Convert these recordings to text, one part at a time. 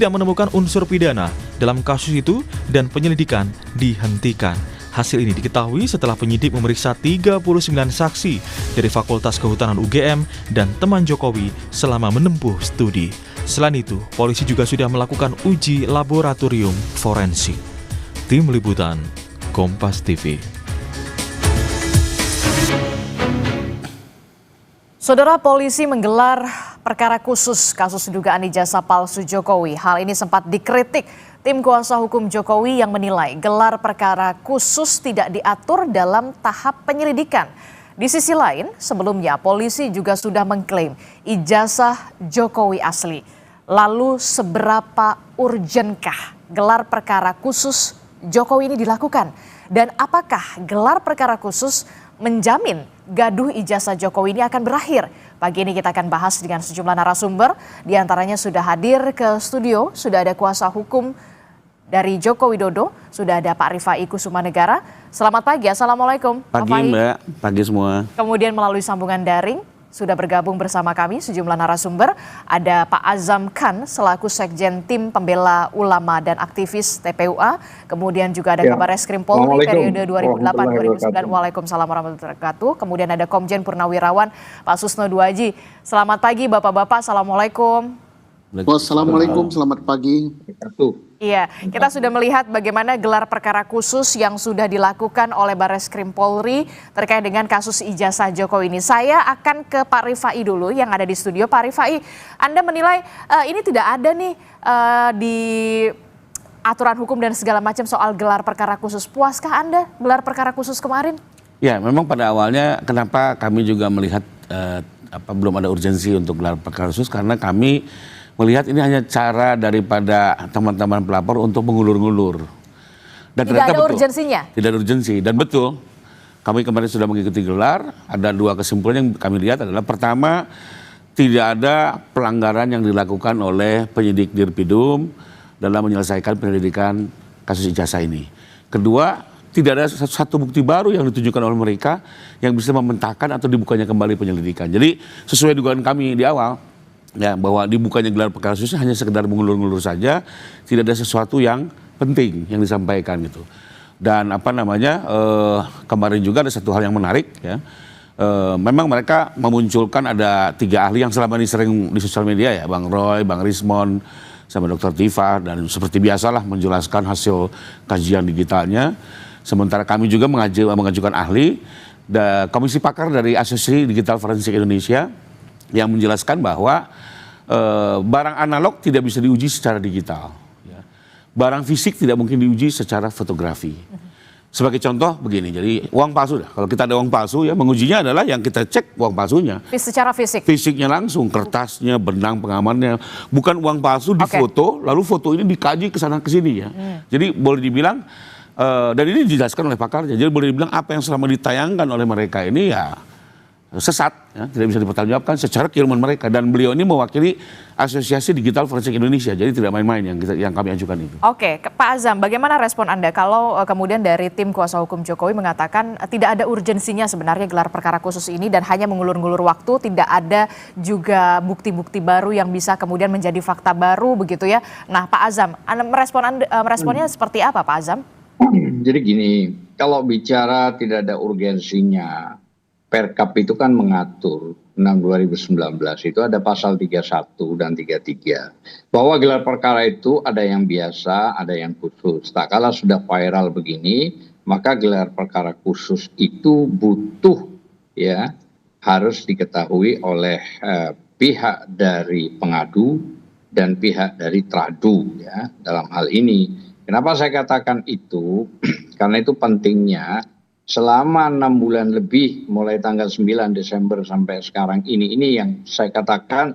tidak menemukan unsur pidana dalam kasus itu dan penyelidikan dihentikan. Hasil ini diketahui setelah penyidik memeriksa 39 saksi dari Fakultas Kehutanan UGM dan teman Jokowi selama menempuh studi. Selain itu, polisi juga sudah melakukan uji laboratorium forensik. Tim Liputan, Kompas TV. Saudara, polisi menggelar perkara khusus kasus dugaan ijazah palsu Jokowi. Hal ini sempat dikritik tim kuasa hukum Jokowi yang menilai gelar perkara khusus tidak diatur dalam tahap penyelidikan. Di sisi lain, sebelumnya polisi juga sudah mengklaim ijazah Jokowi asli. Lalu seberapa urgenkah gelar perkara khusus Jokowi ini dilakukan? Dan apakah gelar perkara khusus menjamin gaduh ijazah Jokowi ini akan berakhir? Pagi ini kita akan bahas dengan sejumlah narasumber. Di antaranya sudah hadir ke studio, sudah ada kuasa hukum dari Joko Widodo, sudah ada Pak Rifai Kusumanegara. Selamat pagi, Assalamualaikum. Pagi Mbak, pagi semua. Kemudian melalui sambungan daring, sudah bergabung bersama kami sejumlah narasumber. Ada Pak Azam Khan selaku Sekjen Tim Pembela Ulama dan Aktivis TPUA. Kemudian juga ada Kabar Reskrim Polri periode 2008-2009. Waalaikumsalam warahmatullahi wabarakatuh. Kemudian ada Komjen Purnawirawan Pak Susno Duaji. Selamat pagi Bapak-Bapak, Assalamualaikum. Wassalamualaikum, selamat pagi. Iya, kita sudah melihat bagaimana gelar perkara khusus yang sudah dilakukan oleh Barreskrim Polri terkait dengan kasus ijazah Jokowi ini. Saya akan ke Pak Rifai dulu yang ada di studio. Pak Rifai, Anda menilai ini tidak ada nih di aturan hukum dan segala macam soal gelar perkara khusus. Puaskah Anda gelar perkara khusus kemarin? Ya, memang pada awalnya kenapa kami juga melihat belum ada urgensi untuk gelar perkara khusus, karena kami melihat ini hanya cara daripada teman-teman pelapor untuk mengulur-ngulur. Dan tidak ada urgensinya? Tidak ada urgensi. Dan betul, kami kemarin sudah mengikuti gelar, ada dua kesimpulan yang kami lihat adalah pertama, tidak ada pelanggaran yang dilakukan oleh penyidik Dirpidum dalam menyelesaikan penyelidikan kasus ijazah ini. Kedua, tidak ada satu bukti baru yang ditunjukkan oleh mereka yang bisa membantahkan atau dibukanya kembali penyelidikan. Jadi sesuai dugaan kami di awal, ya, bahwa dibukanya gelar perkara khusus hanya sekedar mengulur-ngulur saja, tidak ada sesuatu yang penting yang disampaikan gitu. Dan kemarin juga ada satu hal yang menarik, ya. Memang mereka memunculkan ada 3 ahli yang selama ini sering di sosial media, ya, Bang Roy, Bang Rismon, sama Dr. Tifa, dan seperti biasalah menjelaskan hasil kajian digitalnya. Sementara kami juga mengajukan ahli, Komisi Pakar dari Asosiasi Digital Forensik Indonesia, yang menjelaskan bahwa barang analog tidak bisa diuji secara digital. Ya. Barang fisik tidak mungkin diuji secara fotografi. Sebagai contoh begini, jadi uang palsu, kalau kita ada uang palsu, ya, mengujinya adalah yang kita cek uang palsunya. Secara fisik? Fisiknya langsung, kertasnya, benang pengamannya. Bukan uang palsu difoto, lalu foto ini dikaji ke sana ke sini. Ya. Jadi boleh dibilang, dan ini dijelaskan oleh pakarnya, jadi boleh dibilang apa yang selama ditayangkan oleh mereka ini ya sesat, ya, tidak bisa dipertanggungjawabkan secara keilmuan mereka. Dan beliau ini mewakili Asosiasi Digital Forensik Indonesia, jadi tidak main-main yang kami ajukan itu. Oke, Pak Azam, bagaimana respon Anda kalau kemudian dari tim kuasa hukum Jokowi mengatakan tidak ada urgensinya sebenarnya gelar perkara khusus ini dan hanya mengulur-ngulur waktu, tidak ada juga bukti-bukti baru yang bisa kemudian menjadi fakta baru begitu ya. Nah, Pak Azam, meresponnya seperti apa, Pak Azam? Jadi gini, kalau bicara tidak ada urgensinya, Perkap itu kan mengatur 6/2019 itu ada pasal 31 dan 33 bahwa gelar perkara itu ada yang biasa, ada yang khusus. Tak kala sudah viral begini, maka gelar perkara khusus itu butuh, ya, harus diketahui oleh pihak dari pengadu dan pihak dari tradu, ya, dalam hal ini. Kenapa saya katakan itu? Karena itu pentingnya selama 6 bulan lebih mulai tanggal 9 Desember sampai sekarang ini yang saya katakan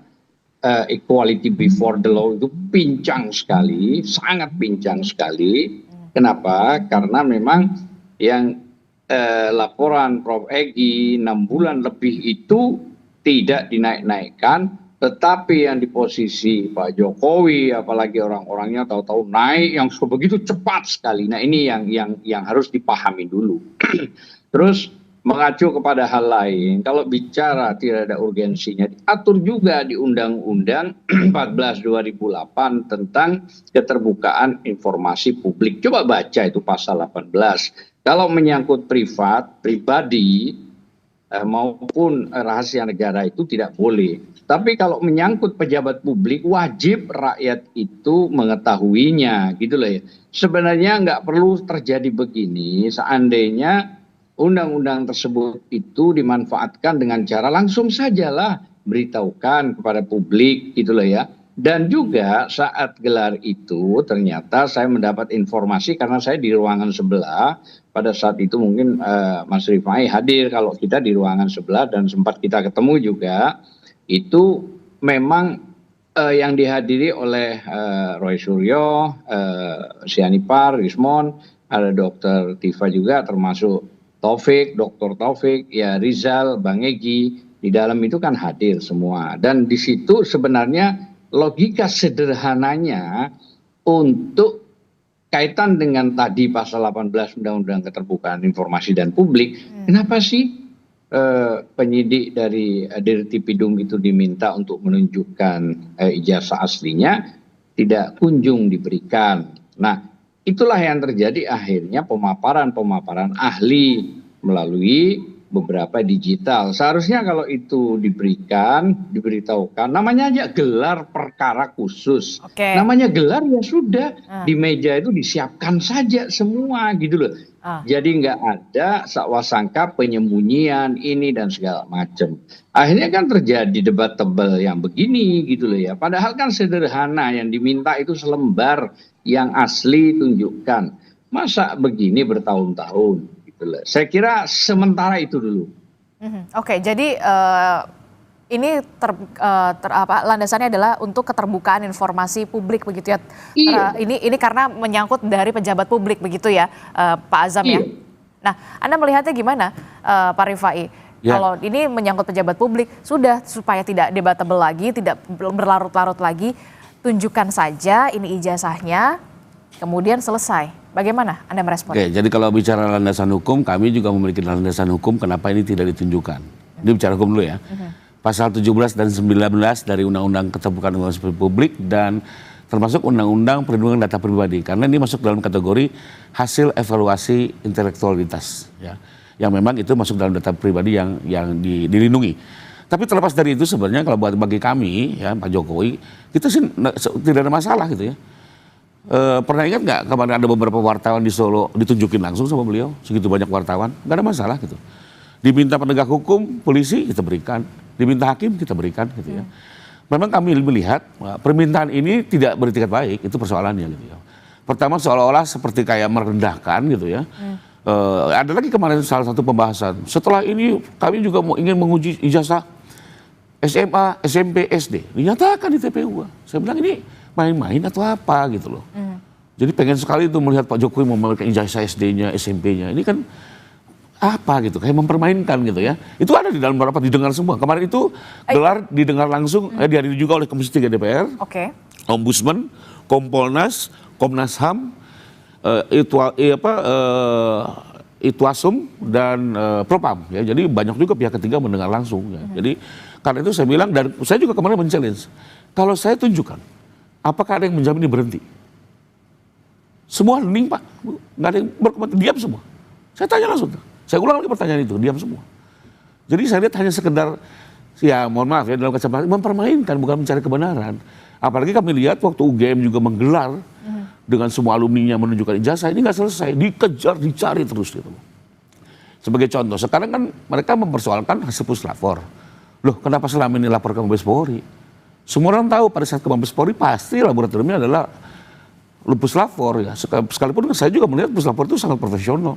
equality before the law itu pincang sekali, sangat pincang sekali. Kenapa? Karena memang yang laporan Prof. Egy 6 bulan lebih itu tidak dinaik-naikkan, tetapi yang di posisi Pak Jokowi, apalagi orang-orangnya tahu-tahu naik yang begitu cepat sekali. Nah, ini yang harus dipahami dulu. Terus mengacu kepada hal lain, kalau bicara tidak ada urgensinya, diatur juga di Undang-Undang 14 2008 tentang keterbukaan informasi publik. Coba baca itu pasal 18. Kalau menyangkut pribadi maupun rahasia negara itu tidak boleh. Tapi kalau menyangkut pejabat publik, wajib rakyat itu mengetahuinya, gitu loh ya. Sebenarnya nggak perlu terjadi begini seandainya undang-undang tersebut itu dimanfaatkan dengan cara langsung sajalah beritahukan kepada publik, gitu loh ya. Dan juga saat gelar itu ternyata saya mendapat informasi karena saya di ruangan sebelah. Pada saat itu mungkin Mas Rifai hadir kalau kita di ruangan sebelah dan sempat kita ketemu juga. Itu memang yang dihadiri oleh Roy Suryo, Sianipar, Rismon, ada Dr. Tifa juga termasuk Taufik, Dr. Taufik, ya Rizal, Bang Egy, di dalam itu kan hadir semua. Dan di situ sebenarnya logika sederhananya untuk kaitan dengan tadi pasal 18 Undang-Undang Keterbukaan Informasi dan Publik, kenapa sih penyidik dari Dirtipidum itu diminta untuk menunjukkan ijazah aslinya tidak kunjung diberikan. Nah, itulah yang terjadi akhirnya pemaparan ahli melalui beberapa digital. Seharusnya kalau itu diberitahukan, namanya aja gelar perkara khusus. Namanya gelar ya sudah, di meja itu disiapkan saja semua gitu loh. Jadi nggak ada sakwasangka penyembunyian ini dan segala macam. Akhirnya kan terjadi debat tebal yang begini gitu loh ya. Padahal kan sederhana, yang diminta itu selembar yang asli tunjukkan. Masa begini bertahun-tahun gitu loh. Saya kira sementara itu dulu. Oke, jadi ini landasannya adalah untuk keterbukaan informasi publik begitu ya. Iya. Ini karena menyangkut dari pejabat publik begitu ya, Pak Azam ya. Nah, Anda melihatnya gimana, Pak Rifai? Ya. Kalau ini menyangkut pejabat publik, sudah supaya tidak debatable lagi, tidak berlarut-larut lagi, tunjukkan saja ini ijazahnya, kemudian selesai. Bagaimana Anda merespon? Oke, jadi kalau bicara landasan hukum, kami juga memiliki landasan hukum kenapa ini tidak ditunjukkan. Ini bicara hukum dulu ya. Pasal 17 dan 19 dari Undang-Undang Keterbukaan Informasi Publik dan termasuk Undang-Undang Perlindungan Data Pribadi. Karena ini masuk dalam kategori hasil evaluasi intelektualitas. Ya, yang memang itu masuk dalam data pribadi yang dilindungi. Tapi terlepas dari itu sebenarnya kalau bagi kami, ya Pak Jokowi, kita sih tidak ada masalah gitu ya. Pernah ingat nggak kemarin ada beberapa wartawan di Solo ditunjukin langsung sama beliau, segitu banyak wartawan, nggak ada masalah gitu. Diminta penegak hukum, polisi kita berikan, diminta hakim kita berikan gitu ya. Memang kami melihat permintaan ini tidak beretikat baik, itu persoalannya gitu ya. Pertama seolah-olah seperti kayak merendahkan gitu ya. Ada lagi kemarin salah satu pembahasan, setelah ini kami juga ingin menguji ijazah SMA, SMP, SD, dinyatakan di TPU. Saya bilang ini main-main atau apa gitu loh. Jadi pengen sekali itu melihat Pak Jokowi memberikan ijazah SD-nya, SMP-nya. Ini kan apa gitu, kayak mempermainkan gitu ya. Itu ada di dalam rapat didengar semua. Kemarin itu gelar didengar langsung, dihadiri juga oleh Komisi 3 DPR, Ombudsman, Kompolnas, Komnas HAM, Itwasum dan Propam. Ya. Jadi banyak juga pihak ketiga mendengar langsung. Ya. Jadi karena itu saya bilang, dan saya juga kemarin men-challenge, kalau saya tunjukkan, apakah ada yang menjamin ini berhenti? Semua hening Pak, nggak ada yang berkomentar, diam semua. Saya tanya langsung, saya ulang lagi pertanyaan itu, diam semua. Jadi saya lihat hanya sekedar, ya mohon maaf ya dalam kacamata mempermainkan, bukan mencari kebenaran. Apalagi kami lihat waktu UGM juga menggelar dengan semua alumninya menunjukkan ijazah, ini nggak selesai, dikejar, dicari terus gitu. Sebagai contoh, sekarang kan mereka mempersoalkan hasil puslapor. Loh, kenapa selama ini lapor ke Mabes Polri? Semua orang tahu pada saat ke Mabes Polri pasti laboratoriumnya adalah puslapor ya. Sekalipun saya juga melihat puslapor itu sangat profesional.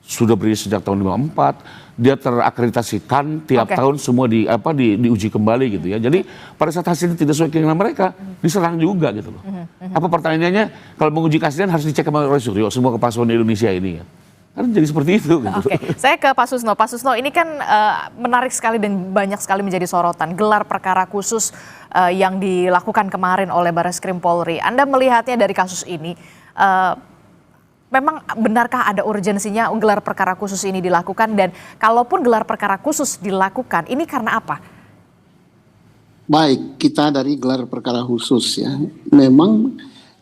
Sudah berdiri sejak tahun 54, dia terakreditasikan tiap tahun semua diuji kembali gitu ya. Jadi pada saat hasilnya tidak sesuai keinginan mereka, diserang juga gitu loh. Apa pertanyaannya, kalau menguji keaslian harus dicek sama Roy Suryo, semua kepasuan di Indonesia ini ya. Kan jadi seperti itu gitu. Oke, saya ke Pak Susno. Pak Susno, ini kan menarik sekali dan banyak sekali menjadi sorotan. Gelar perkara khusus yang dilakukan kemarin oleh Barreskrim Polri. Anda melihatnya dari kasus ini, memang benarkah ada urgensinya gelar perkara khusus ini dilakukan, dan kalaupun gelar perkara khusus dilakukan, ini karena apa? Baik, kita dari gelar perkara khusus ya. Memang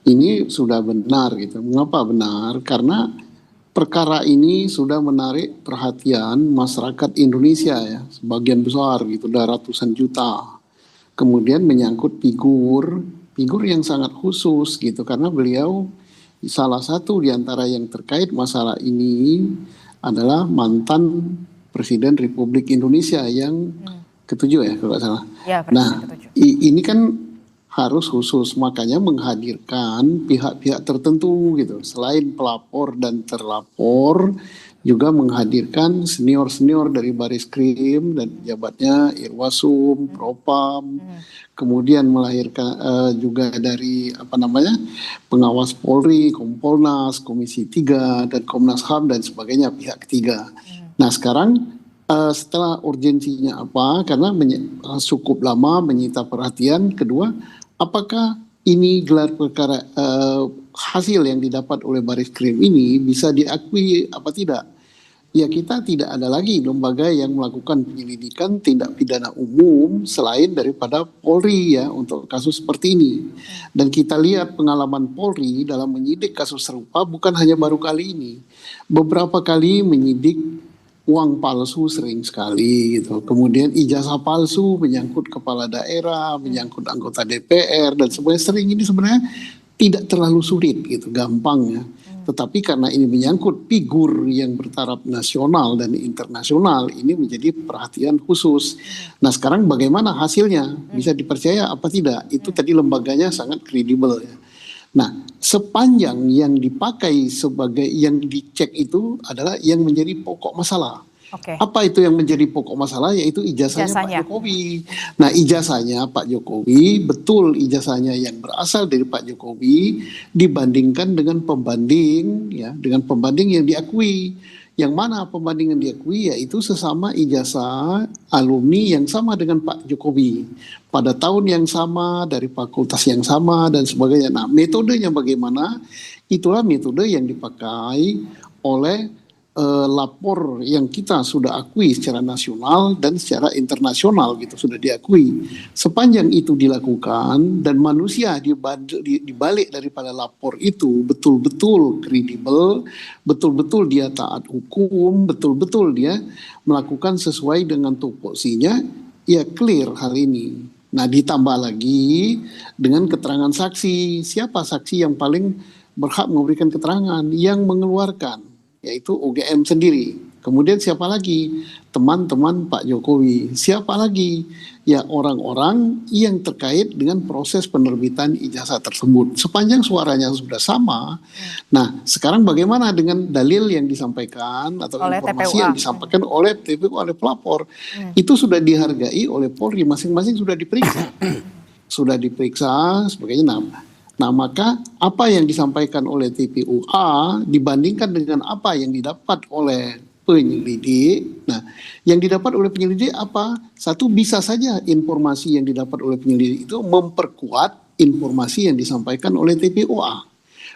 ini sudah benar gitu. Mengapa benar? Karena perkara ini sudah menarik perhatian masyarakat Indonesia ya, sebagian besar gitu, udah ratusan juta. Kemudian menyangkut figur yang sangat khusus gitu, karena beliau salah satu di antara yang terkait masalah ini adalah mantan Presiden Republik Indonesia yang ketujuh ya kalau nggak salah. Ya, Nah, ketujuh. ini kan harus khusus, makanya menghadirkan pihak-pihak tertentu gitu. Selain pelapor dan terlapor, juga menghadirkan senior-senior dari Baris Krim dan jabatnya Irwasum, Propam, kemudian melahirkan juga dari pengawas Polri, Kompolnas, Komisi 3 dan Komnas HAM dan sebagainya, pihak ketiga. Nah sekarang setelah urgensinya apa? Karena cukup lama menyita perhatian. Kedua, apakah ini gelar perkara hasil yang didapat oleh Baris Krim ini bisa diakui apa tidak? Ya kita tidak ada lagi lembaga yang melakukan penyelidikan tindak pidana umum selain daripada Polri ya untuk kasus seperti ini. Dan kita lihat pengalaman Polri dalam menyidik kasus serupa bukan hanya baru kali ini. Beberapa kali menyidik uang palsu sering sekali gitu. Kemudian ijazah palsu menyangkut kepala daerah, menyangkut anggota DPR dan sebenarnya sering ini sebenarnya tidak terlalu sulit gitu, gampang ya. Tetapi karena ini menyangkut figur yang bertaraf nasional dan internasional, ini menjadi perhatian khusus. Nah sekarang bagaimana hasilnya? Bisa dipercaya apa tidak? Itu tadi lembaganya sangat kredibel ya. Nah sepanjang yang dipakai sebagai yang dicek itu adalah yang menjadi pokok masalah. Oke. Apa itu yang menjadi pokok masalah? Yaitu ijazahnya Pak Jokowi. Nah ijazahnya Pak Jokowi, betul ijazahnya yang berasal dari Pak Jokowi dibandingkan dengan pembanding ya, dengan pembanding yang diakui. Yang mana pembanding yang diakui yaitu sesama ijazah alumni yang sama dengan Pak Jokowi pada tahun yang sama, dari fakultas yang sama dan sebagainya. Nah metodenya bagaimana? Itulah metode yang dipakai oleh lapor yang kita sudah akui secara nasional dan secara internasional gitu, sudah diakui. Sepanjang itu dilakukan dan manusia di balik daripada lapor itu betul-betul kredibel, betul-betul dia taat hukum, betul-betul dia melakukan sesuai dengan tupoksinya, ya clear hal ini. Nah ditambah lagi dengan keterangan saksi. Siapa saksi yang paling berhak memberikan keterangan? Yang mengeluarkan, yaitu UGM sendiri. Kemudian siapa lagi? Teman-teman Pak Jokowi. Siapa lagi? Ya orang-orang yang terkait dengan proses penerbitan ijazah tersebut. Sepanjang suaranya sudah sama. Nah sekarang bagaimana dengan dalil yang disampaikan atau Oleh informasi TPUA. yang disampaikan oleh TPU, oleh pelapor. Itu sudah dihargai oleh Polri, masing-masing sudah diperiksa. Sudah diperiksa sebagainya. Nah maka apa yang disampaikan oleh TPUA dibandingkan dengan apa yang didapat oleh penyelidik. Nah yang didapat oleh penyelidik apa? Satu, bisa saja informasi yang didapat oleh penyelidik itu memperkuat informasi yang disampaikan oleh TPUA.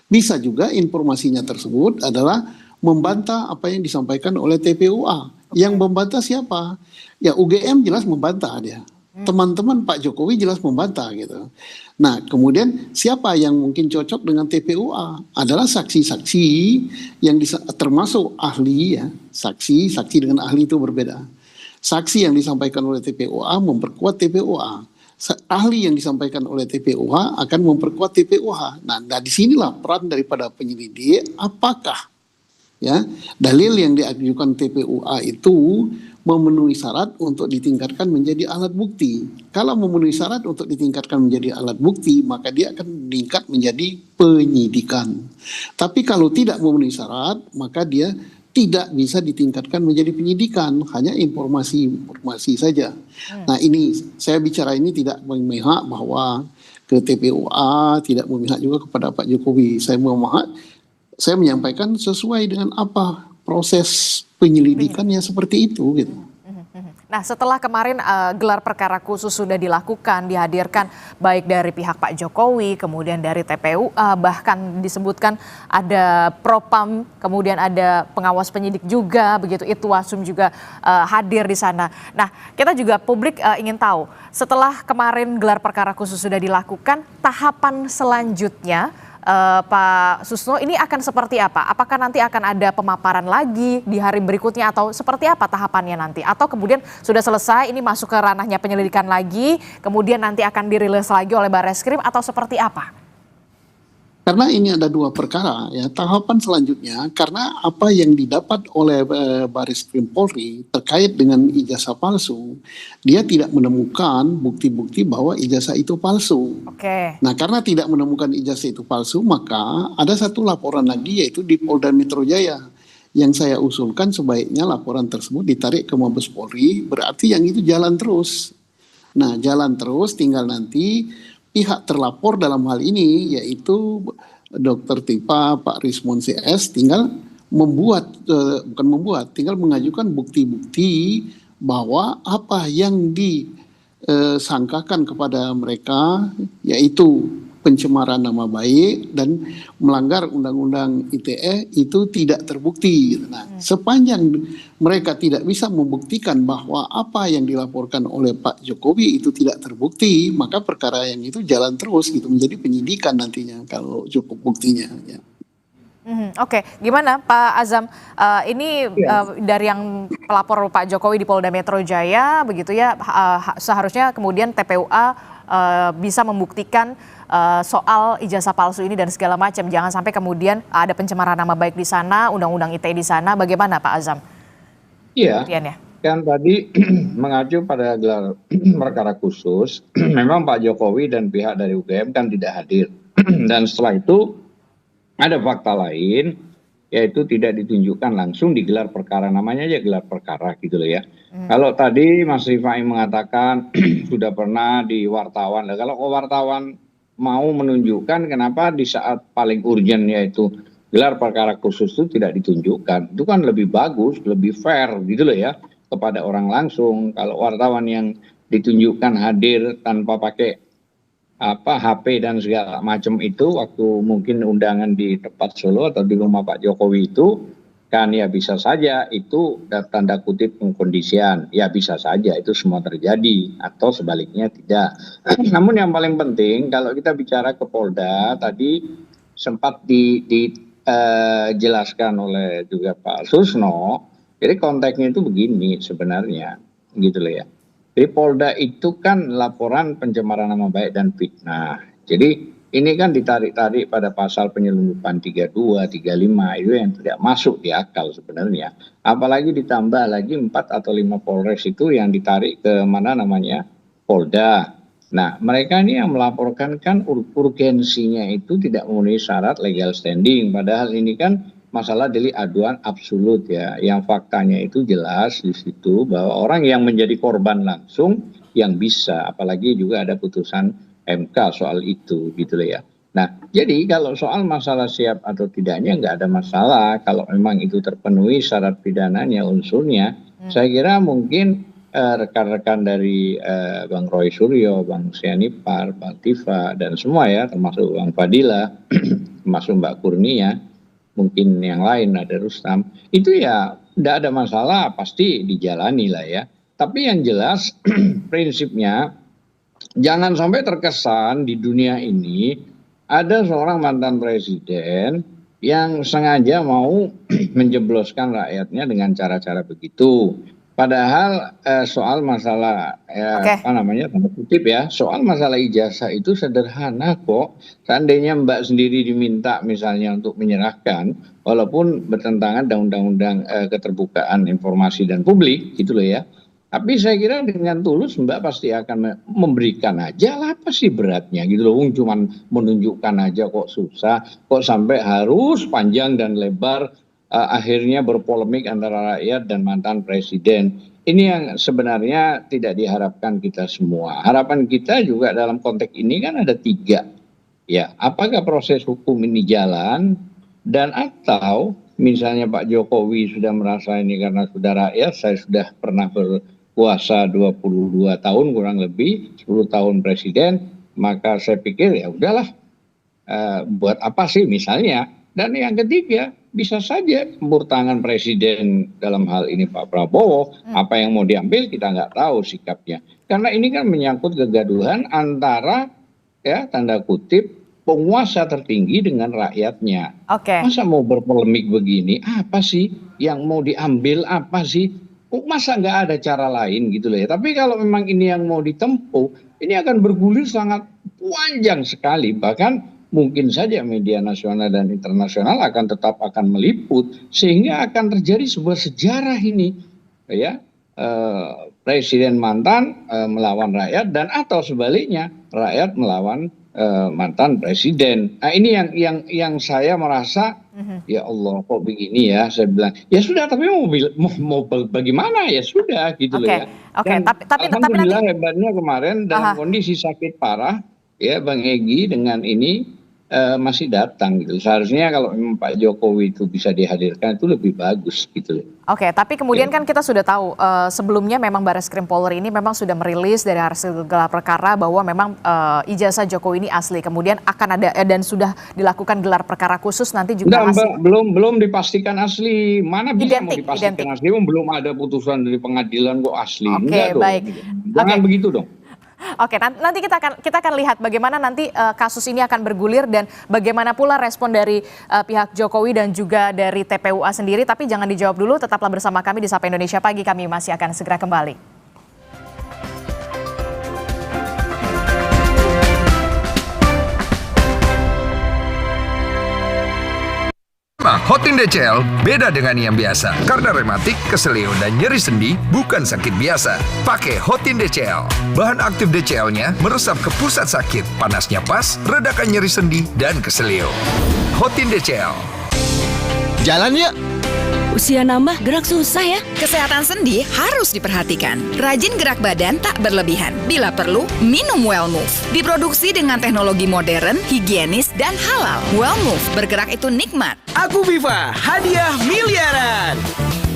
Bisa juga informasinya tersebut adalah membantah apa yang disampaikan oleh TPUA. Yang membantah siapa? Ya UGM jelas membantah dia. Teman-teman Pak Jokowi jelas membantah gitu. Nah kemudian siapa yang mungkin cocok dengan TPUA? Adalah saksi-saksi yang termasuk ahli ya. Saksi dengan ahli itu berbeda. Saksi yang disampaikan oleh TPUA memperkuat TPUA. Ahli yang disampaikan oleh TPUA akan memperkuat TPUA. Nah disinilah peran daripada penyelidik. Apakah ya dalil yang diajukan TPUA itu memenuhi syarat untuk ditingkatkan menjadi alat bukti. Kalau memenuhi syarat untuk ditingkatkan menjadi alat bukti, maka dia akan meningkat menjadi penyidikan. Tapi kalau tidak memenuhi syarat, maka dia tidak bisa ditingkatkan menjadi penyidikan, hanya informasi saja. Nah ini, saya bicara ini tidak memihak bahwa ke TPUA, tidak memihak juga kepada Pak Jokowi. Saya menyampaikan sesuai dengan apa proses penyelidikannya seperti itu gitu. Nah, setelah kemarin gelar perkara khusus sudah dilakukan, dihadirkan baik dari pihak Pak Jokowi, kemudian dari TPUA, bahkan disebutkan ada Propam, kemudian ada pengawas penyidik juga, begitu Itwasum juga hadir di sana. Nah, kita juga publik ingin tahu, setelah kemarin gelar perkara khusus sudah dilakukan, tahapan selanjutnya Pak Susno ini akan seperti apa? Apakah nanti akan ada pemaparan lagi di hari berikutnya atau seperti apa tahapannya nanti? Atau kemudian sudah selesai ini masuk ke ranahnya penyelidikan lagi, kemudian nanti akan dirilis lagi oleh Barreskrim atau seperti apa? Karena ini ada dua perkara ya, tahapan selanjutnya karena apa yang didapat oleh Barreskrim Polri terkait dengan ijazah palsu, dia tidak menemukan bukti-bukti bahwa ijazah itu palsu. Oke. Nah, karena tidak menemukan ijazah itu palsu, maka ada satu laporan lagi yaitu di Polda Metro Jaya. Yang saya usulkan sebaiknya laporan tersebut ditarik ke Mabes Polri, berarti yang itu jalan terus. Nah, jalan terus tinggal nanti pihak terlapor dalam hal ini yaitu Dr. Tipa, Pak Rismon CS tinggal tinggal mengajukan bukti-bukti bahwa apa yang disangkakan kepada mereka yaitu pencemaran nama baik dan melanggar Undang-Undang ITE itu tidak terbukti. Nah, sepanjang mereka tidak bisa membuktikan bahwa apa yang dilaporkan oleh Pak Jokowi itu tidak terbukti, maka perkara yang itu jalan terus gitu menjadi penyidikan nantinya kalau cukup buktinya. Ya. Oke, gimana Pak Azam? Ini dari yang pelapor Pak Jokowi di Polda Metro Jaya, begitu ya, seharusnya kemudian TPUA bisa membuktikan soal ijazah palsu ini dan segala macam. Jangan sampai kemudian ada pencemaran nama baik di sana, Undang-Undang ITE di sana. Bagaimana Pak Azam? Iya, kan tadi mengacu pada gelar perkara khusus, memang Pak Jokowi dan pihak dari UGM kan tidak hadir. Dan setelah itu ada fakta lain, yaitu tidak ditunjukkan langsung di gelar perkara, namanya aja gelar perkara gitu loh ya. Kalau tadi Mas Rifai mengatakan sudah pernah di wartawan, kalau wartawan mau menunjukkan kenapa di saat paling urgent yaitu gelar perkara khusus itu tidak ditunjukkan, itu kan lebih bagus, lebih fair gitu loh ya kepada orang langsung. Kalau wartawan yang ditunjukkan hadir tanpa pakai HP dan segala macam itu waktu mungkin undangan di tempat Solo atau di rumah Pak Jokowi itu kan ya bisa saja itu tanda kutip pengkondisian, ya bisa saja itu semua terjadi atau sebaliknya tidak. Namun yang paling penting kalau kita bicara ke Polda tadi sempat dijelaskan oleh juga Pak Susno, jadi konteksnya itu begini sebenarnya gitu loh ya. Di Polda itu kan laporan pencemaran nama baik dan fitnah. Jadi ini kan ditarik-tarik pada pasal penyelundupan 32, 35 itu yang tidak masuk di akal sebenarnya. Apalagi ditambah lagi 4 atau 5 Polres itu yang ditarik ke mana namanya Polda. Nah mereka ini yang melaporkan kan urgensinya itu tidak memenuhi syarat legal standing. Padahal ini kan masalah delik aduan absolut ya, yang faktanya itu jelas di situ bahwa orang yang menjadi korban langsung yang bisa, apalagi juga ada putusan MK soal itu gitu loh ya. Nah jadi kalau soal masalah siap atau tidaknya nggak ada masalah kalau memang itu terpenuhi syarat pidananya unsurnya. Saya kira mungkin rekan-rekan dari Bang Roy Suryo, Bang Sianipar, Bang Tifa dan semua ya termasuk Bang Fadila, termasuk Mbak Kurnia, mungkin yang lain ada Rustam, itu ya tidak ada masalah pasti dijalani lah ya. Tapi yang jelas prinsipnya jangan sampai terkesan di dunia ini ada seorang mantan presiden yang sengaja mau menjebloskan rakyatnya dengan cara-cara begitu. Padahal soal masalah tanda kutip ya, soal masalah ijazah itu sederhana kok. Seandainya Mbak sendiri diminta misalnya untuk menyerahkan, walaupun bertentangan dengan undang-undang keterbukaan informasi dan publik gitu loh ya. Tapi saya kira dengan tulus Mbak pasti akan memberikan aja lah, apa sih beratnya gitu loh. Cuman menunjukkan aja kok susah, kok sampai harus panjang dan lebar. Akhirnya berpolemik antara rakyat dan mantan presiden. Ini yang sebenarnya tidak diharapkan kita semua. Harapan kita juga dalam konteks ini kan ada 3. Ya, apakah proses hukum ini jalan dan atau misalnya Pak Jokowi sudah merasa ini karena sudah rakyat, saya sudah pernah kuasa 22 tahun kurang lebih, 10 tahun presiden, maka saya pikir ya udahlah, buat apa sih misalnya. Dan yang ketiga, bisa saja campur tangan presiden dalam hal ini Pak Prabowo, apa yang mau diambil kita nggak tahu sikapnya. Karena ini kan menyangkut kegaduhan antara ya tanda kutip penguasa tertinggi dengan rakyatnya. Masa mau berpolemik begini, apa sih yang mau diambil, apa sih? Masa nggak ada cara lain gitu loh ya. Tapi kalau memang ini yang mau ditempuh, ini akan bergulir sangat panjang sekali. Bahkan mungkin saja media nasional dan internasional tetap akan meliput, sehingga akan terjadi sebuah sejarah ini, ya presiden mantan melawan rakyat dan atau sebaliknya rakyat melawan mantan presiden. Nah ini yang saya merasa ya Allah kok begini ya, saya bilang ya sudah tapi mau bagaimana ya sudah gitu loh ya. Tapi alhamdulillah hebatnya kemarin dalam kondisi sakit parah ya Bang Egy dengan ini masih datang gitu. Seharusnya kalau memang Pak Jokowi itu bisa dihadirkan itu lebih bagus gitu. Tapi kemudian kan kita sudah tahu sebelumnya memang Barreskrim Polri ini memang sudah merilis dari hasil gelar perkara bahwa memang ijazah Jokowi ini asli. Kemudian akan ada dan sudah dilakukan gelar perkara khusus nanti juga belum dipastikan asli. Mana bisa mau dipastikan asli? Belum ada putusan dari pengadilan kok asli. Baik. Jangan begitu dong. Nanti kita akan lihat bagaimana nanti kasus ini akan bergulir dan bagaimana pula respon dari pihak Jokowi dan juga dari TPUA sendiri. Tapi jangan dijawab dulu, tetaplah bersama kami di Sapa Indonesia Pagi. Kami masih akan segera kembali. Hotin DCL beda dengan yang biasa. Karena rematik, keselio, dan nyeri sendi bukan sakit biasa. Pakai Hotin DCL. Bahan aktif DCL-nya meresap ke pusat sakit. Panasnya pas, redakan nyeri sendi dan keselio. Hotin DCL. Jalan yuk. Usia nambah, gerak susah ya. Kesehatan sendi harus diperhatikan. Rajin gerak badan tak berlebihan. Bila perlu, minum Wellmove. Diproduksi dengan teknologi modern, higienis, dan halal. Wellmove, bergerak itu nikmat. Aku Viva, hadiah miliaran.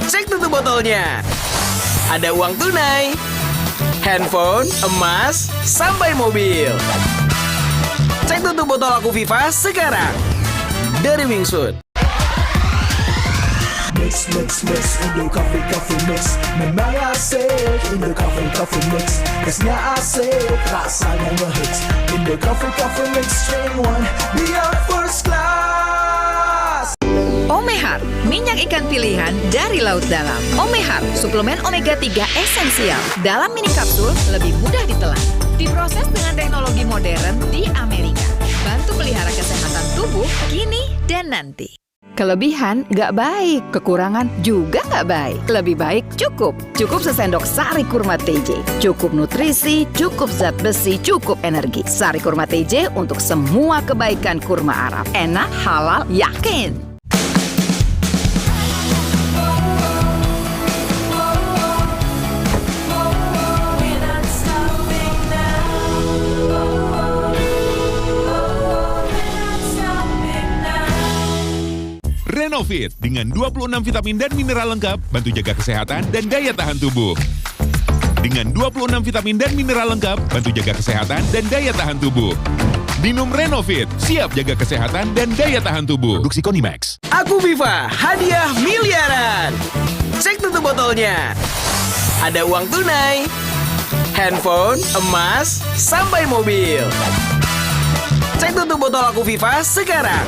Cek tutup botolnya. Ada uang tunai, handphone, emas, sampai mobil. Cek tutup botol Aku Viva sekarang. Dari Wingsuit. Mix, in the coffee mix. Memang asik, in the coffee mix. Esnya asik, rasanya ngehits. In the coffee mix, strain one, biar first class. Omehar, minyak ikan pilihan dari laut dalam. Omehar, suplemen omega 3 esensial. Dalam mini kapsul, lebih mudah ditelan. Diproses dengan teknologi modern di Amerika. Bantu pelihara kesehatan tubuh, kini dan nanti. Kelebihan nggak baik, kekurangan juga nggak baik. Lebih baik cukup. Cukup sesendok sari kurma TJ. Cukup nutrisi, cukup zat besi, cukup energi. Sari kurma TJ untuk semua kebaikan kurma Arab. Enak, halal, yakin. Renovit dengan 26 vitamin dan mineral lengkap, bantu jaga kesehatan dan daya tahan tubuh. Dengan 26 vitamin dan mineral lengkap, bantu jaga kesehatan dan daya tahan tubuh. Minum Renovit, siap jaga kesehatan dan daya tahan tubuh. Produksi Konimax. Aku Viva, hadiah miliaran. Cek tutup botolnya. Ada uang tunai, handphone, emas, sampai mobil. Cek tutup botol Aku Viva sekarang.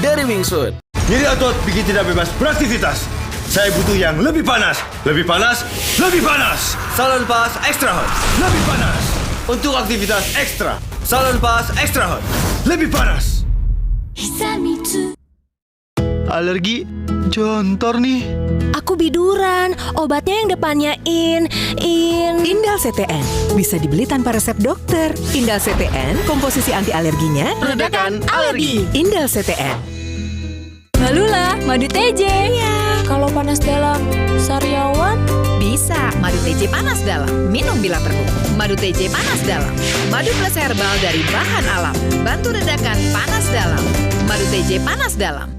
Dari Wingsuit. Nyeri otot bikin tidak bebas beraktivitas. Saya butuh yang lebih panas. Lebih panas, lebih panas. Salonpas Extra Hot. Lebih panas. Untuk aktivitas ekstra. Salonpas Extra Hot. Lebih panas. Alergi jontor nih. Aku biduran, obatnya yang depannya Indal CTN. Bisa dibeli tanpa resep dokter. Indal CTN, komposisi anti alerginya redakan alergi. Indal CTN. Malula, madu TJ. Iya. Kalau panas dalam, sariawan? Bisa, madu TJ panas dalam. Minum bila perlu. Madu TJ panas dalam. Madu plus herbal dari bahan alam. Bantu redakan panas dalam. Madu TJ panas dalam.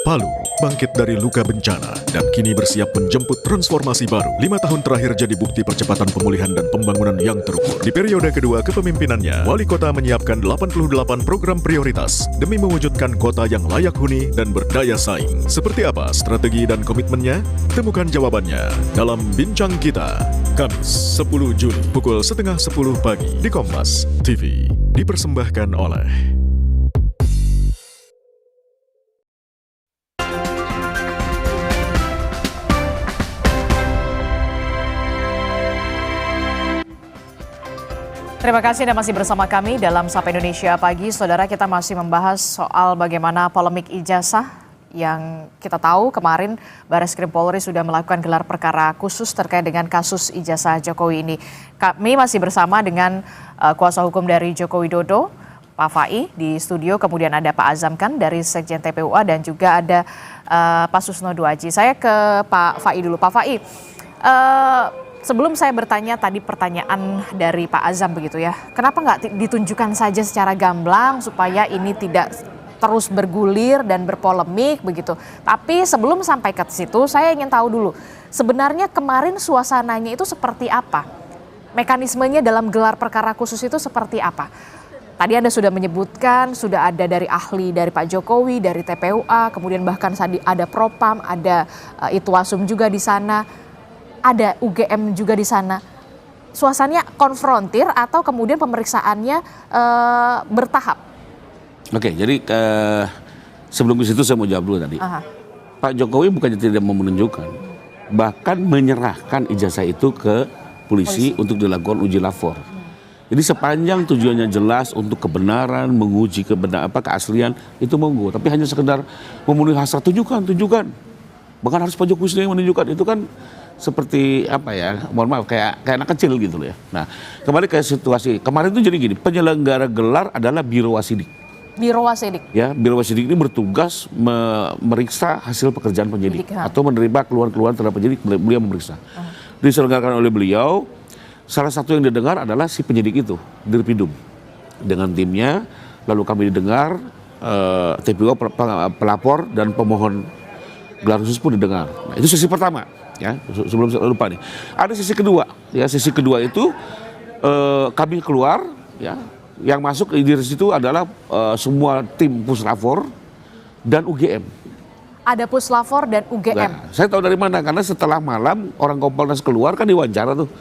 Palu bangkit dari luka bencana dan kini bersiap menjemput transformasi baru. 5 tahun terakhir jadi bukti percepatan pemulihan dan pembangunan yang terukur. Di periode kedua kepemimpinannya, Wali Kota menyiapkan 88 program prioritas demi mewujudkan kota yang layak huni dan berdaya saing. Seperti apa strategi dan komitmennya? Temukan jawabannya dalam Bincang Kita, Kamis 10 Juli pukul 9:30 pagi di Kompas TV. Dipersembahkan oleh Terima kasih Anda masih bersama kami dalam Sapa Indonesia Pagi. Saudara, kita masih membahas soal bagaimana polemik ijazah yang kita tahu kemarin Barreskrim Polri sudah melakukan gelar perkara khusus terkait dengan kasus ijazah Jokowi ini. Kami masih bersama dengan kuasa hukum dari Joko Widodo, Pak Fai di studio, kemudian ada Pak Azam Khan dari Sekjen TPUA dan juga ada Pak Susno Duaji. Saya ke Pak Fai dulu. Pak Fai, sebelum saya bertanya tadi pertanyaan dari Pak Azam begitu ya, kenapa nggak ditunjukkan saja secara gamblang supaya ini tidak terus bergulir dan berpolemik begitu. Tapi sebelum sampai ke situ, saya ingin tahu dulu, sebenarnya kemarin suasananya itu seperti apa? Mekanismenya dalam gelar perkara khusus itu seperti apa? Tadi Anda sudah menyebutkan, sudah ada dari ahli dari Pak Jokowi, dari TPUA, kemudian bahkan ada Propam, ada Itwasum juga di sana. Ada UGM juga di sana. Suasananya konfrontir atau kemudian pemeriksaannya bertahap? Oke, jadi sebelum ke situ saya mau jawab dulu tadi. Pak Jokowi bukannya tidak mau menunjukkan, bahkan menyerahkan ijazah itu ke polisi untuk dilakukan uji lapor. Jadi sepanjang tujuannya jelas untuk kebenaran, menguji keaslian, itu monggo. Tapi hanya sekedar memenuhi hasrat, tunjukkan. Bahkan harus Pak Jokowi sendiri yang menunjukkan, itu kan seperti apa ya, mohon maaf, kayak anak kecil gitu loh ya. Nah, kembali ke situasi kemarin itu jadi gini, penyelenggara gelar adalah Biro Wasidik. Biro Wasidik. Ya, Biro Wasidik ini bertugas memeriksa hasil pekerjaan penyidik atau menerima keluhan-keluhan terhadap penyidik, beliau memeriksa. Diselenggarakan oleh beliau, salah satu yang didengar adalah si penyidik itu, Dirpidum. Dengan timnya, lalu kami didengar, TPUA pelapor dan pemohon gelar khusus pun didengar. Nah, itu sesi pertama. Ya, sebelum saya lupa nih, ada sesi kedua. Ya, sesi kedua itu kami keluar, ya, yang masuk di situ adalah semua tim Puslapor dan UGM. Ada Puslapor dan UGM. Nah, saya tahu dari mana, karena setelah malam orang Kompolnas keluar kan diwawancara tuh.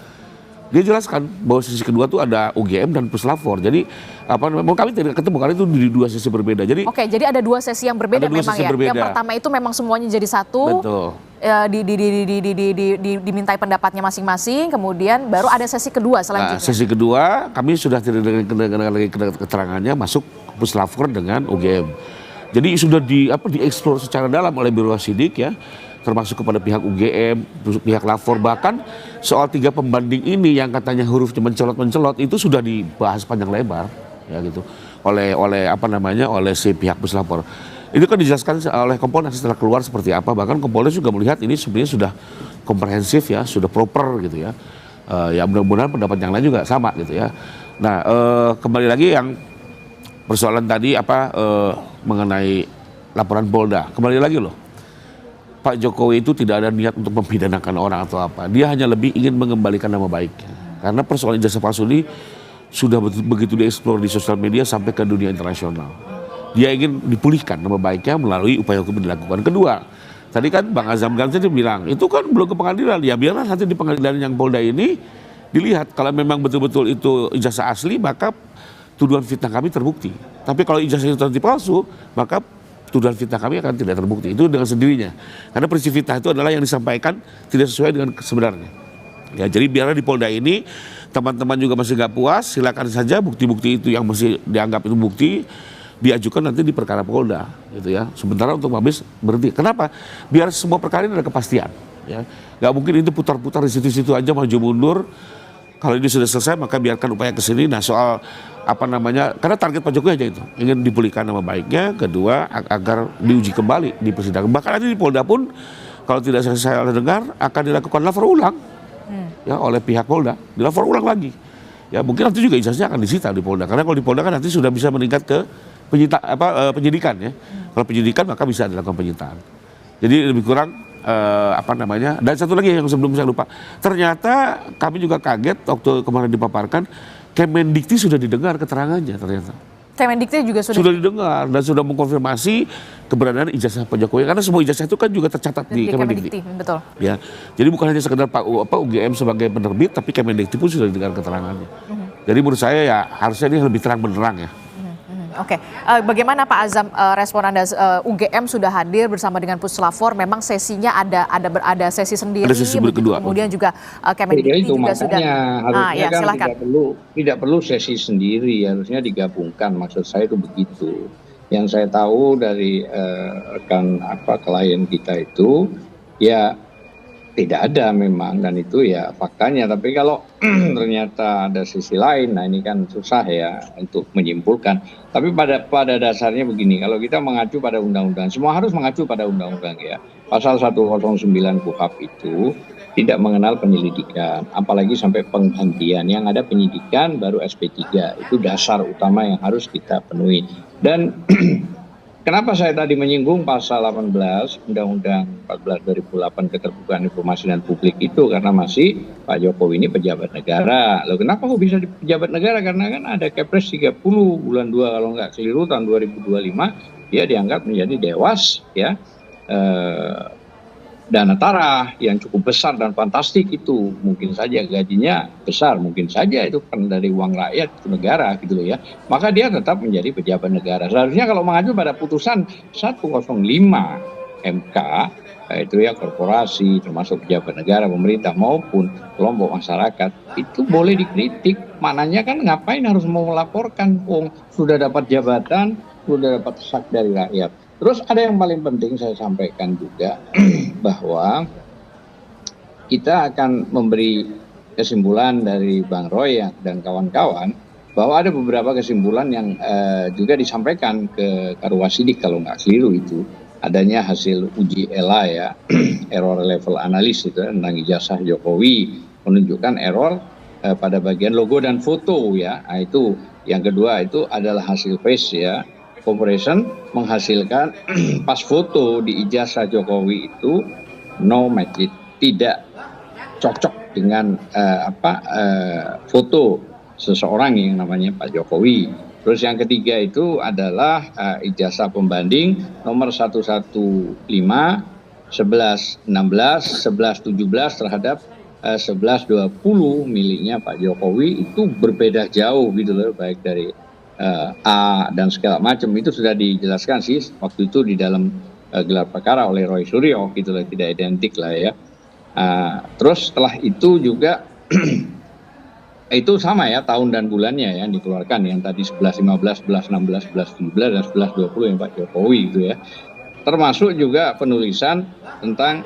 Dia jelaskan bahwa sesi kedua tuh ada UGM dan Puslapor. Jadi kami tidak ketemu karena itu di dua sesi berbeda. Jadi oke, jadi ada dua sesi yang berbeda memang ya. Berbeda. Yang pertama itu memang semuanya jadi satu. Betul. Dimintai pendapatnya masing-masing, kemudian baru ada sesi kedua selanjutnya. Nah, sesi kedua kami sudah tidak dengar lagi keterangannya, masuk Puslapor dengan UGM. Jadi sudah dieksplor secara dalam oleh Biro Wasidik ya, termasuk kepada pihak UGM, pihak lapor, bahkan soal 3 pembanding ini yang katanya hurufnya mencolot itu sudah dibahas panjang lebar ya gitu oleh si pihak Puslapor. Itu kan dijelaskan oleh Kompolnas setelah keluar seperti apa, bahkan Kompolnas juga melihat ini sebenarnya sudah komprehensif ya, sudah proper gitu ya. Ya mudah-mudahan pendapat yang lain juga sama gitu ya. Nah, kembali lagi yang persoalan tadi mengenai laporan Polda, kembali lagi loh. Pak Jokowi itu tidak ada niat untuk mempidanakan orang atau apa. Dia hanya lebih ingin mengembalikan nama baiknya. Karena persoalan ijazah palsu ini sudah begitu dieksplor di sosial media sampai ke dunia internasional. Dia ingin dipulihkan nama baiknya melalui upaya hukum yang dilakukan. Kedua, tadi kan Bang Azam Khan tadi bilang, itu kan belum ke pengadilan. Ya biarlah nanti di pengadilan yang Polda ini dilihat. Kalau memang betul-betul itu ijazah asli, maka tuduhan fitnah kami terbukti. Tapi kalau ijazah itu nanti palsu, maka tuduhan fitnah kami akan tidak terbukti. Itu dengan sendirinya. Karena prinsip fitnah itu adalah yang disampaikan tidak sesuai dengan sebenarnya. Ya, jadi biarlah di Polda ini teman-teman juga masih nggak puas, silakan saja bukti-bukti itu yang masih dianggap itu bukti diajukan nanti di perkara Polda, gitu ya. Sementara untuk Mabes berhenti. Kenapa? Biar semua perkara ini ada kepastian. Ya, nggak mungkin itu putar-putar di situ-situ aja maju mundur. Kalau ini sudah selesai maka biarkan upaya ke sini. Nah soal karena target Pak Jokowi aja itu, ingin dipulihkan nama baiknya, kedua agar diuji kembali di persidangan. Bahkan nanti di Polda pun kalau tidak saya dengar akan dilakukan lapor ulang ya oleh pihak Polda, dilapor ulang lagi. Ya mungkin nanti juga ijazahnya akan disita di Polda, karena kalau di Polda kan nanti sudah bisa meningkat ke penyidikan ya. Kalau penyidikan maka bisa dilakukan penyitaan. Jadi lebih kurang dan satu lagi yang sebelum saya lupa, ternyata kami juga kaget waktu kemarin dipaparkan, Kemendikti sudah didengar keterangannya ternyata. Kemendikti juga sudah didengar dan sudah mengkonfirmasi keberadaan ijazah Pak Jokowi, karena semua ijazah itu kan juga tercatat di Kemendikti. Betul. Ya, jadi bukan hanya sekedar UGM sebagai penerbit, tapi Kemendikti pun sudah didengar keterangannya. Jadi menurut saya ya harusnya ini lebih terang benderang ya. Oke, bagaimana Pak Azam respon Anda? UGM sudah hadir bersama dengan Puslapfor, memang sesinya ada sesi sendiri, ada sesi kedua. Kemudian juga Kemendikti juga sudah. Harusnya kan tidak perlu sesi sendiri, harusnya digabungkan. Maksud saya itu begitu. Yang saya tahu dari rekan klien kita itu ya tidak ada memang, dan itu ya faktanya. Tapi kalau ternyata ada sisi lain, nah ini kan susah ya untuk menyimpulkan. Tapi pada dasarnya begini, kalau kita mengacu pada undang-undang, semua harus mengacu pada undang-undang ya. Pasal 109 KUHP itu tidak mengenal penyelidikan, apalagi sampai penghentian. Yang ada penyidikan baru SP3, itu dasar utama yang harus kita penuhi. Dan kenapa saya tadi menyinggung pasal 18 Undang-Undang 14 2008 keterbukaan informasi dan publik itu, karena masih Pak Jokowi ini pejabat negara. Loh, kenapa kok bisa di pejabat negara? Karena kan ada Kepres 30 bulan 2 kalau nggak keliru tahun 2025, dia diangkat menjadi dewas ya, dana tarah yang cukup besar dan fantastik itu. Mungkin saja gajinya besar, mungkin saja itu kan dari uang rakyat ke negara gitu loh ya. Maka dia tetap menjadi pejabat negara. Seharusnya kalau mengacu pada putusan 105 MK, itu ya korporasi termasuk pejabat negara, pemerintah maupun kelompok masyarakat itu boleh dikritik. Maknanya kan ngapain harus mau melaporkan, sudah dapat jabatan, sudah dapat hak dari rakyat. Terus ada yang paling penting saya sampaikan juga, bahwa kita akan memberi kesimpulan dari Bang Roy dan kawan-kawan, bahwa ada beberapa kesimpulan yang juga disampaikan ke Karwasidik kalau nggak keliru itu. Adanya hasil uji ELA ya, error level analysis itu tentang ijazah Jokowi, menunjukkan error pada bagian logo dan foto ya. Nah, itu yang kedua itu adalah hasil face ya. Comparison menghasilkan pas foto di ijazah Jokowi itu no match, tidak cocok dengan foto seseorang yang namanya Pak Jokowi. Terus yang ketiga itu adalah ijazah pembanding nomor 115, 1116, 1117 terhadap 1120 miliknya Pak Jokowi, itu berbeda jauh gitu loh, baik dari A dan segala macam. Itu sudah dijelaskan sih waktu itu di dalam gelar perkara oleh Roy Suryo gitu loh, tidak identik lah ya. Terus setelah itu juga itu sama ya tahun dan bulannya yang dikeluarkan, yang tadi 1115, 1116, 1117 dan 1120 yang Pak Jokowi itu ya. Termasuk juga penulisan tentang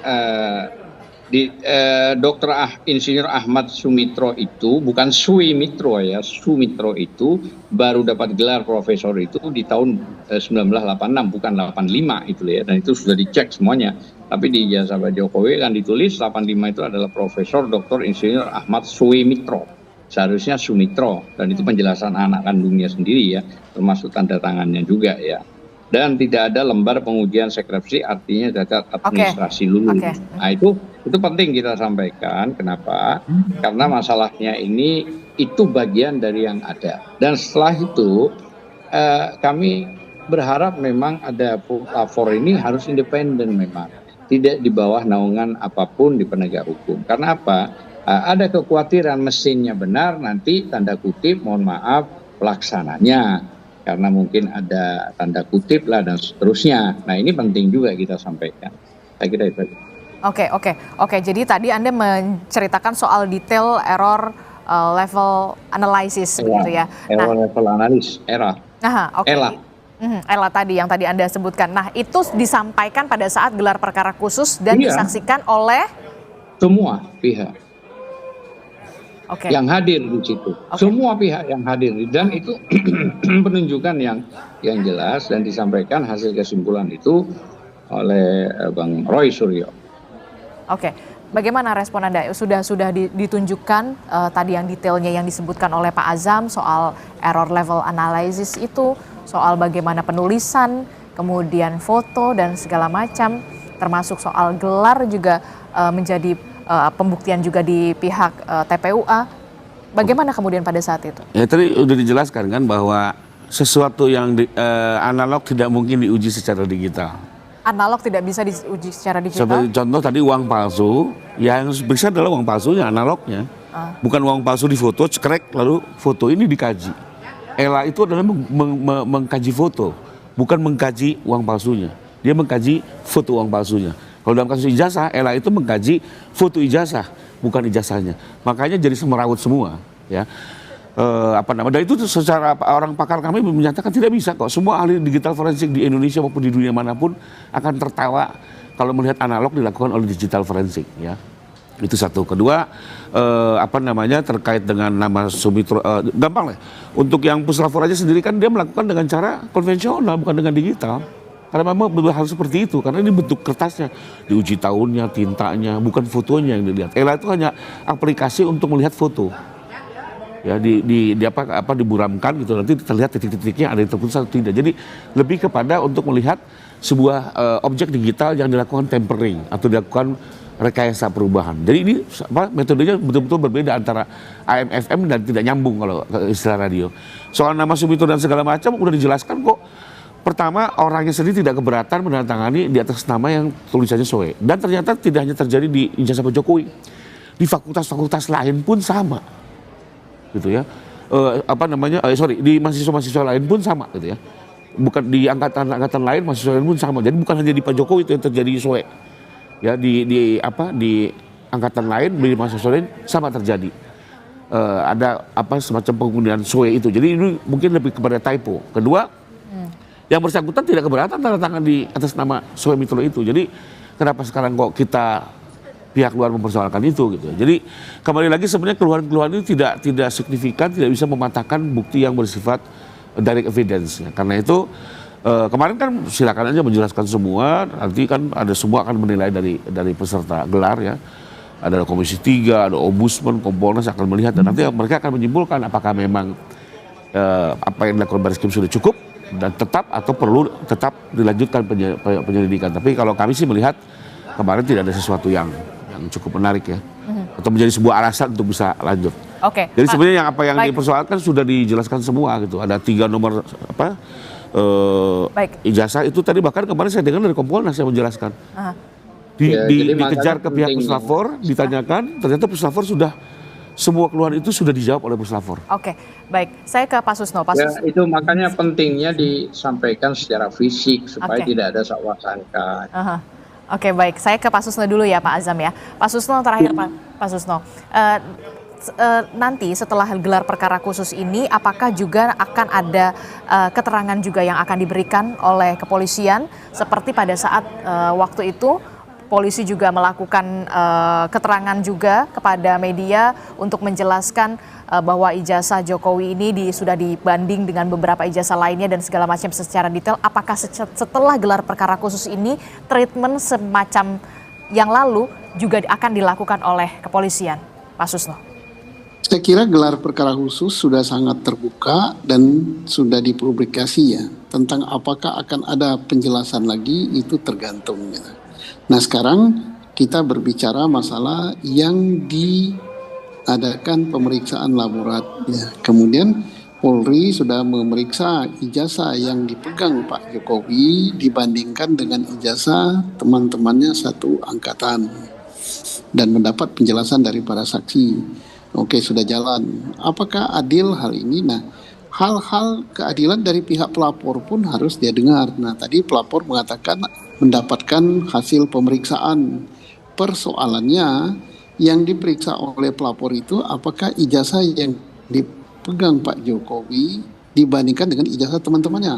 Dr. Insinyur Ahmad Sumitro itu, bukan Sumitro ya, Sumitro itu baru dapat gelar profesor itu di tahun 1986, bukan 85 itu ya, dan itu sudah dicek semuanya. Tapi di ijazah Pak Jokowi kan ditulis 85 itu adalah Profesor Dr. Insinyur Ahmad Sumitro, seharusnya Sumitro, dan itu penjelasan anak kandungnya sendiri ya, termasuk tanda tangannya juga ya. Dan tidak ada lembar pengujian skripsi, artinya cacat administrasi lulus. Nah itu penting kita sampaikan. Kenapa? Karena masalahnya ini itu bagian dari yang ada. Dan setelah itu kami berharap memang ada lapor ini harus independen memang, tidak di bawah naungan apapun di penegak hukum. Karena apa? Ada kekhawatiran mesinnya benar, nanti tanda kutip mohon maaf pelaksananya, karena mungkin ada tanda kutip lah dan seterusnya. Nah ini penting juga kita sampaikan. Saya kira itu. Oke. Jadi tadi Anda menceritakan soal detail error level analysis begitu ya. Error level analysis, ELA. ELA tadi yang tadi Anda sebutkan. Nah itu disampaikan pada saat gelar perkara khusus dan disaksikan oleh semua pihak. Yang hadir di situ, semua pihak yang hadir, dan itu penunjukan yang jelas dan disampaikan hasil kesimpulan itu oleh Bang Roy Suryo. Bagaimana respon Anda? Sudah ditunjukkan tadi yang detailnya yang disebutkan oleh Pak Azam soal error level analysis itu, soal bagaimana penulisan, kemudian foto dan segala macam, termasuk soal gelar juga menjadi pembuktian juga di pihak TPUA. Bagaimana kemudian pada saat itu? Ya tadi udah dijelaskan kan bahwa sesuatu yang analog tidak mungkin diuji secara digital. Analog tidak bisa diuji secara digital? Seperti contoh tadi uang palsu, yang bisa adalah uang palsunya, analognya. Bukan uang palsu di foto, cekrek, lalu foto ini dikaji. ELA itu adalah mengkaji foto, bukan mengkaji uang palsunya. Dia mengkaji foto uang palsunya. Kalau dalam kasus ijazah, ELA itu mengkaji foto ijazah, bukan ijazahnya. Makanya jadi semeraut semua, ya. Dan itu secara orang pakar kami menyatakan tidak bisa kok. Semua ahli digital forensik di Indonesia maupun di dunia manapun akan tertawa kalau melihat analog dilakukan oleh digital forensik, ya. Itu satu. Kedua, terkait dengan nama Sumitro, gampang lah. Untuk yang puslapor aja sendiri kan dia melakukan dengan cara konvensional, bukan dengan digital. Karena memang harus seperti itu, karena ini bentuk kertasnya, diuji tahunnya, tintanya, bukan fotonya yang dilihat. ELA itu hanya aplikasi untuk melihat foto. Ya diburamkan gitu, nanti terlihat titik-titiknya ada yang terputus atau tidak. Jadi lebih kepada untuk melihat sebuah objek digital yang dilakukan tempering atau dilakukan rekayasa perubahan. Jadi ini metodenya betul-betul berbeda antara AM FM dan tidak nyambung kalau istilah radio. Soal nama Sumitro dan segala macam udah dijelaskan kok. Pertama, orangnya sendiri tidak keberatan menandatangani di atas nama yang tulisannya Soe. Dan ternyata tidak hanya terjadi di ijazah Pak Jokowi, di fakultas-fakultas lain pun sama. Gitu ya, di mahasiswa-mahasiswa lain pun sama gitu ya, bukan di angkatan lain mahasiswa lain pun sama. Jadi bukan hanya di Pak Jokowi itu yang terjadi soe, ya di angkatan lain di mahasiswa lain sama terjadi. Ada semacam penggunaan soe itu. Jadi ini mungkin lebih kepada typo. Kedua, yang bersangkutan tidak keberatan tanda tangan di atas nama Soe Mitro itu. Jadi kenapa sekarang kok kita pihak luar mempersoalkan itu gitu. Jadi kembali lagi sebenarnya keluhan-keluhan itu tidak signifikan, tidak bisa mematahkan bukti yang bersifat direct evidence. Ya. Karena itu kemarin kan silakan aja menjelaskan semua, nanti kan ada semua akan menilai dari peserta gelar ya. Ada Komisi 3, ada Ombudsman, Kompolnas akan melihat dan nanti mereka akan menyimpulkan apakah memang apa yang dilakukan Barreskrim sudah cukup dan tetap atau perlu tetap dilanjutkan penyelidikan. Tapi kalau kami sih melihat kemarin tidak ada sesuatu yang cukup menarik ya, atau menjadi sebuah alasan untuk bisa lanjut. Oke. Jadi sebenarnya yang dipersoalkan sudah dijelaskan semua gitu. Ada 3 nomor ijazah itu tadi bahkan kemarin saya dengar dari Kompolnas yang menjelaskan. Dikejar ke pihak puslapor, ditanyakan, ternyata puslapor sudah semua keluhan itu sudah dijawab oleh puslapor. Oke, baik. Saya ke Pak Susno. Itu makanya pentingnya disampaikan secara fisik supaya tidak ada sakwa sangka. Oke, baik. Saya ke Pak Susno dulu ya, Pak Azam ya. Pak Susno terakhir, Pak Susno. Nanti setelah gelar perkara khusus ini, apakah juga akan ada keterangan juga yang akan diberikan oleh kepolisian seperti pada saat waktu itu polisi juga melakukan keterangan juga kepada media untuk menjelaskan bahwa ijazah Jokowi ini sudah dibanding dengan beberapa ijazah lainnya dan segala macam secara detail. Apakah setelah gelar perkara khusus ini treatment semacam yang lalu juga akan dilakukan oleh kepolisian, Pak Susno? Saya kira gelar perkara khusus sudah sangat terbuka dan sudah dipublikasi ya. Tentang apakah akan ada penjelasan lagi itu tergantung gitu. Nah sekarang kita berbicara masalah yang diadakan pemeriksaan laboratorium. Ya. Kemudian Polri sudah memeriksa ijazah yang dipegang Pak Jokowi dibandingkan dengan ijazah teman-temannya satu angkatan dan mendapat penjelasan dari para saksi. Oke, sudah jalan. Apakah adil hal ini? Nah, hal-hal keadilan dari pihak pelapor pun harus dia dengar. Nah, tadi pelapor mengatakan mendapatkan hasil pemeriksaan. Persoalannya yang diperiksa oleh pelapor itu apakah ijazah yang dipegang Pak Jokowi dibandingkan dengan ijazah teman-temannya,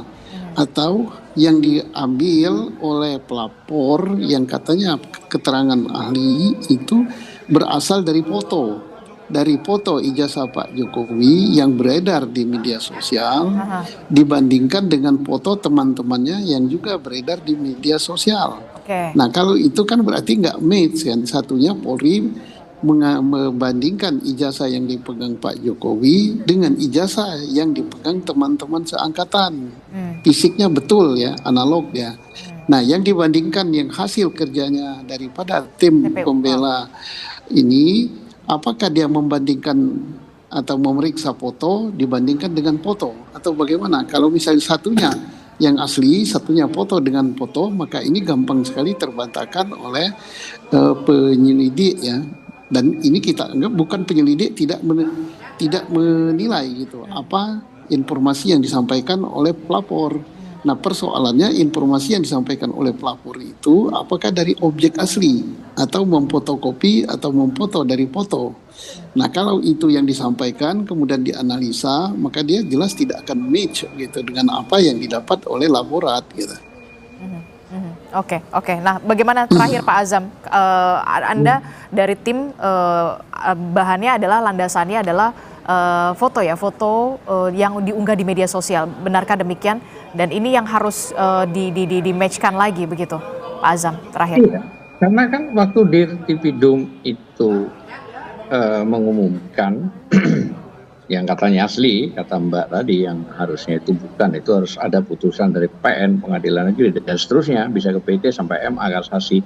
atau yang diambil oleh pelapor yang katanya keterangan ahli itu berasal dari foto ijazah Pak Jokowi yang beredar di media sosial dibandingkan dengan foto teman-temannya yang juga beredar di media sosial. Nah kalau itu kan berarti nggak match kan, satunya Polri membandingkan ijazah yang dipegang Pak Jokowi dengan ijazah yang dipegang teman-teman seangkatan. Fisiknya betul ya, analog ya. Nah, yang dibandingkan yang hasil kerjanya daripada tim pembela ini, apakah dia membandingkan atau memeriksa foto dibandingkan dengan foto atau bagaimana? Kalau misalnya satunya yang asli, satunya foto dengan foto, maka ini gampang sekali terbantahkan oleh penyelidik ya. Dan ini kita anggap bukan penyelidik tidak menilai gitu apa informasi yang disampaikan oleh pelapor. Nah, persoalannya informasi yang disampaikan oleh pelapor itu apakah dari objek asli atau memfotokopi atau memfoto dari foto. Nah, kalau itu yang disampaikan kemudian dianalisa, maka dia jelas tidak akan match gitu dengan apa yang didapat oleh laborat gitu. Oke. Nah, bagaimana terakhir Pak Azam? Anda dari tim bahannya adalah landasannya adalah foto ya, foto yang diunggah di media sosial. Benarkah demikian? Dan ini yang harus di-matchkan lagi begitu, Pak Azam terakhir. Iya, karena kan waktu Dirtipidum itu mengumumkan yang katanya asli, kata Mbak tadi, yang harusnya itu bukan, itu harus ada putusan dari PN, pengadilan negeri, dan seterusnya, bisa ke PT sampai MA kasasi.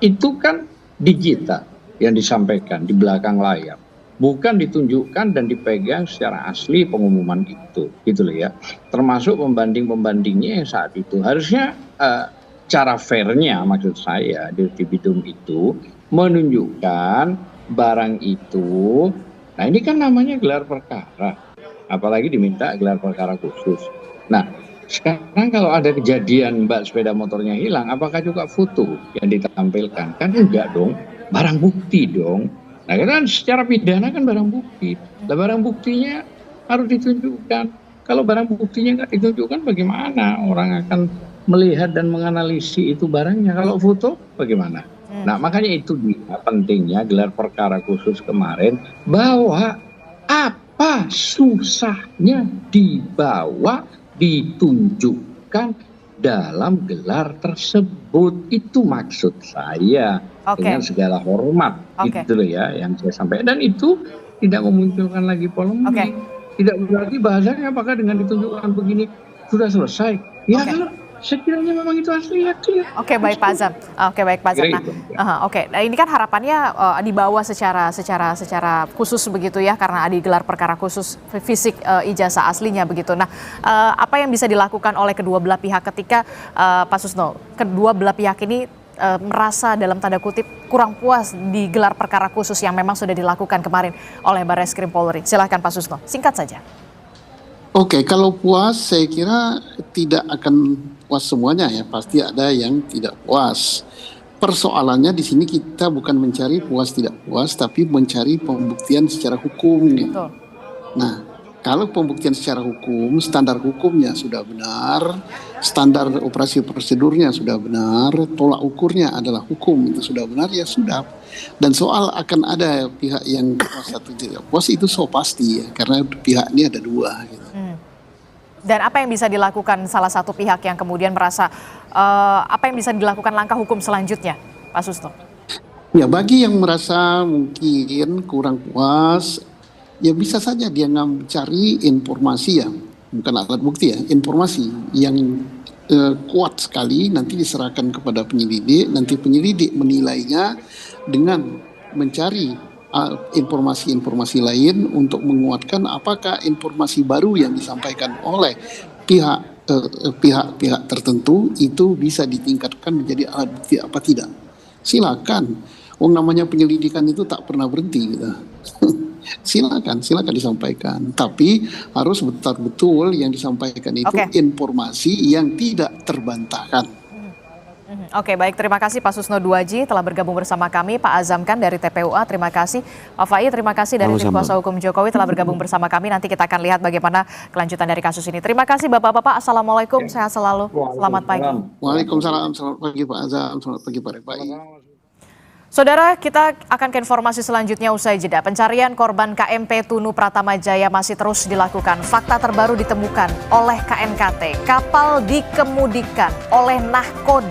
Itu kan digital yang disampaikan di belakang layar, bukan ditunjukkan dan dipegang secara asli pengumuman itu, gitu loh ya. Termasuk pembanding-pembandingnya yang saat itu. Harusnya cara fairnya, maksud saya, Dirtipidum itu menunjukkan barang itu. Nah, ini kan namanya gelar perkara, apalagi diminta gelar perkara khusus. Nah, sekarang kalau ada kejadian Mbak sepeda motornya hilang, apakah juga foto yang ditampilkan? Kan enggak dong, barang bukti dong. Nah, kan secara pidana kan barang bukti. Nah, barang buktinya harus ditunjukkan. Kalau barang buktinya nggak ditunjukkan, bagaimana orang akan melihat dan menganalisis itu barangnya? Kalau foto, bagaimana? Nah, makanya itu dia pentingnya gelar perkara khusus kemarin, bahwa apa susahnya dibawa, ditunjukkan dalam gelar tersebut. Itu maksud saya, dengan segala hormat, gitu loh ya yang saya sampaikan. Dan itu tidak memunculkan lagi polemik. Tidak berarti bahasanya apakah dengan ditunjukkan begini sudah selesai. Ya kalau sekiranya memang itu asli ya clear. Baik Pak Azam. Baik Pak Azam. Nah, ini kan harapannya dibawa secara khusus begitu ya, karena ada gelar perkara khusus fisik ijazah aslinya begitu. Nah, apa yang bisa dilakukan oleh kedua belah pihak ketika Pak Susno, kedua belah pihak ini merasa dalam tanda kutip kurang puas di gelar perkara khusus yang memang sudah dilakukan kemarin oleh Barreskrim Polri? Silahkan Pak Susno, singkat saja. Oke, kalau puas saya kira tidak akan puas semuanya ya, pasti ada yang tidak puas. Persoalannya di sini kita bukan mencari puas tidak puas, tapi mencari pembuktian secara hukum. Betul. Nah, kalau pembuktian secara hukum, standar hukumnya sudah benar, standar operasi prosedurnya sudah benar, tolak ukurnya adalah hukum, itu sudah benar, ya sudah. Dan soal akan ada pihak yang puas atau tidak puas itu so pasti ya, karena pihak ini ada dua gitu. Dan apa yang bisa dilakukan salah satu pihak yang kemudian merasa apa yang bisa dilakukan langkah hukum selanjutnya, Pak Susno? Ya, bagi yang merasa mungkin kurang puas, ya bisa saja dia mencari informasi ya, bukan alat bukti ya, informasi yang kuat sekali, nanti diserahkan kepada penyelidik, nanti penyelidik menilainya dengan mencari informasi-informasi lain untuk menguatkan apakah informasi baru yang disampaikan oleh pihak tertentu itu bisa ditingkatkan menjadi alat bukti apa tidak. Silakan, namanya penyelidikan itu tak pernah berhenti gitu. Silakan disampaikan, tapi harus betul-betul yang disampaikan itu informasi yang tidak terbantahkan. Baik, terima kasih Pak Susno Duaji telah bergabung bersama kami. Pak Azam Khan dari TPUA, terima kasih. Pak Fai, terima kasih dari tim kuasa hukum Jokowi telah bergabung bersama kami. Nanti kita akan lihat bagaimana kelanjutan dari kasus ini. Terima kasih Bapak-Bapak, Assalamualaikum, sehat selalu, selamat pagi. Waalaikumsalam, selamat pagi Pak Azam, selamat pagi Pak Repai. Saudara, kita akan ke informasi selanjutnya usai jeda. Pencarian korban KMP Tunu Pratama Jaya masih terus dilakukan. Fakta terbaru ditemukan oleh KNKT. Kapal dikemudikan oleh nahkoda